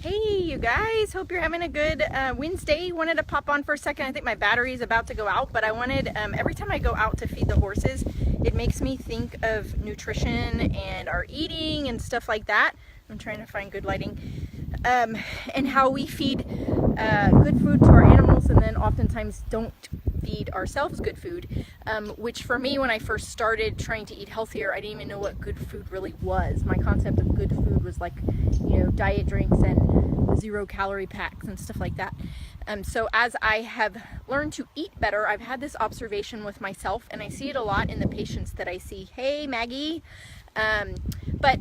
Hey you guys, hope you're having a good Wednesday. Wanted to pop on for a second. I think my battery is about to go out, but I wanted, every time I go out to feed the horses, it makes me think of nutrition and our eating and stuff like that. I'm trying to find good lighting. And how we feed good food to our animals and then oftentimes don't feed ourselves good food, which for me, when I first started trying to eat healthier, I didn't even know what good food really was. My concept of good food was like, diet drinks and 0-calorie packs and stuff like that. So as I have learned to eat better, I've had this observation with myself, and I see it a lot in the patients that I see. Hey Maggie. But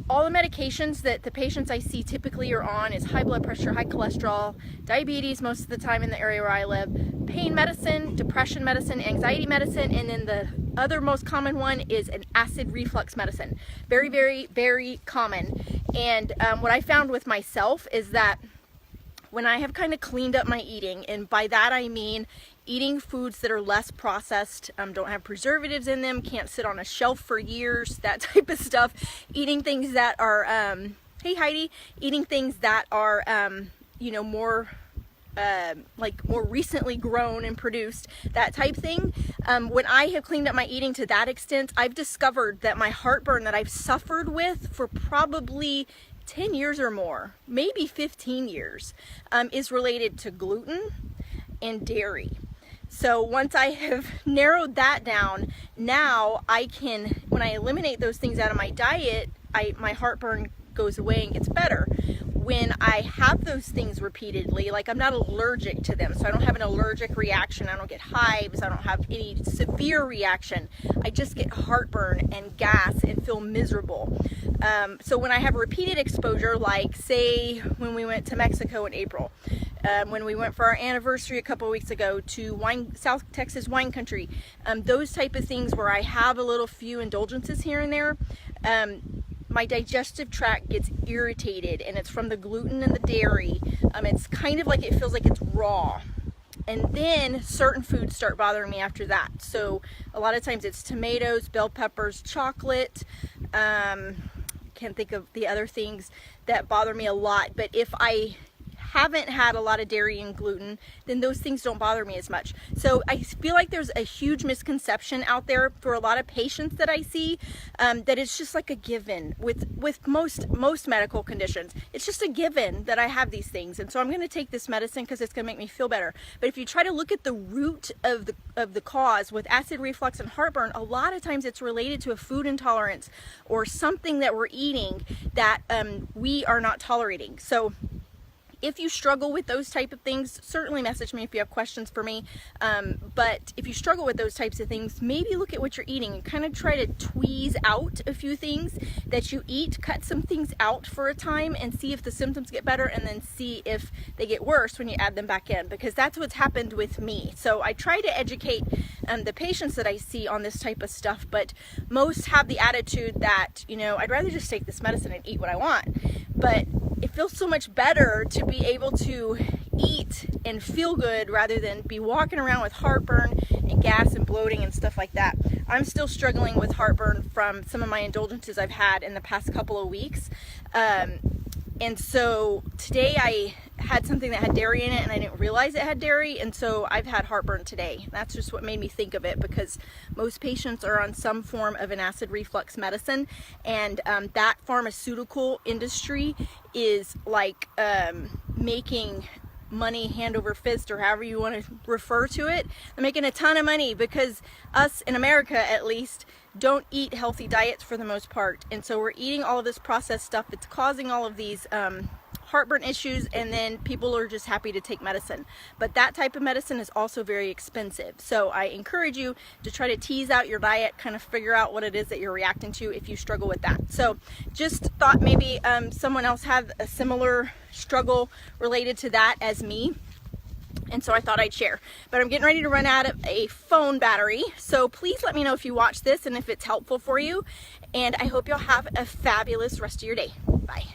all the medications that the patients I see typically are on is high blood pressure, high cholesterol, diabetes most of the time in the area where I live, pain medicine, depression medicine, anxiety medicine, and then the other most common one is an acid reflux medicine. Very, very, very common. And what I found with myself is that when I have kind of cleaned up my eating, and by that I mean eating foods that are less processed, don't have preservatives in them, can't sit on a shelf for years, that type of stuff. Eating things that are, hey Heidi, eating things that are, more more recently grown and produced, that type thing. When I have cleaned up my eating to that extent, I've discovered that my heartburn that I've suffered with for probably 10 years or more, maybe 15 years, is related to gluten and dairy. So once I have narrowed that down, now I can, when I eliminate those things out of my diet, my heartburn goes away and gets better. When I have those things repeatedly, like I'm not allergic to them, so I don't have an allergic reaction, I don't get hives, I don't have any severe reaction, I just get heartburn and gas and feel miserable. So when I have repeated exposure, like say when we went to Mexico in April, when we went for our anniversary a couple of weeks ago to South Texas wine country, those type of things where I have a little few indulgences here and there, my digestive tract gets irritated, and it's from the gluten and the dairy. It's kind of like it feels like it's raw. And then certain foods start bothering me after that. So a lot of times it's tomatoes, bell peppers, chocolate. Can't think of the other things that bother me a lot. But if I haven't had a lot of dairy and gluten, then those things don't bother me as much. So I feel like there's a huge misconception out there for a lot of patients that I see, that it's just like a given with most medical conditions. It's just a given that I have these things, and so I'm going to take this medicine because it's going to make me feel better. But if you try to look at the root of the cause with acid reflux and heartburn, a lot of times it's related to a food intolerance or something that we're eating that we are not tolerating. So if you struggle with those type of things, certainly message me if you have questions for me. But if you struggle with those types of things, maybe look at what you're eating and kind of try to tweeze out a few things that you eat, cut some things out for a time and see if the symptoms get better, and then see if they get worse when you add them back in, because that's what's happened with me. So I try to educate the patients that I see on this type of stuff, but most have the attitude that, I'd rather just take this medicine and eat what I want. But it feels so much better to be able to eat and feel good rather than be walking around with heartburn and gas and bloating and stuff like that. I'm still struggling with heartburn from some of my indulgences I've had in the past couple of weeks. And so today I had something that had dairy in it and I didn't realize it had dairy, and so I've had heartburn today. That's just what made me think of it, because most patients are on some form of an acid reflux medicine, and that pharmaceutical industry is like making money hand over fist, or however you want to refer to it. They're making a ton of money because us in America, at least, don't eat healthy diets for the most part, and so we're eating all of this processed stuff. It's causing all of these heartburn issues, and then people are just happy to take medicine. But that type of medicine is also very expensive. So I encourage you to try to tease out your diet, kind of figure out what it is that you're reacting to if you struggle with that. So just thought maybe someone else had a similar struggle related to that as me, and so I thought I'd share. But I'm getting ready to run out of a phone battery, so please let me know if you watch this and if it's helpful for you, and I hope you'll have a fabulous rest of your day. Bye.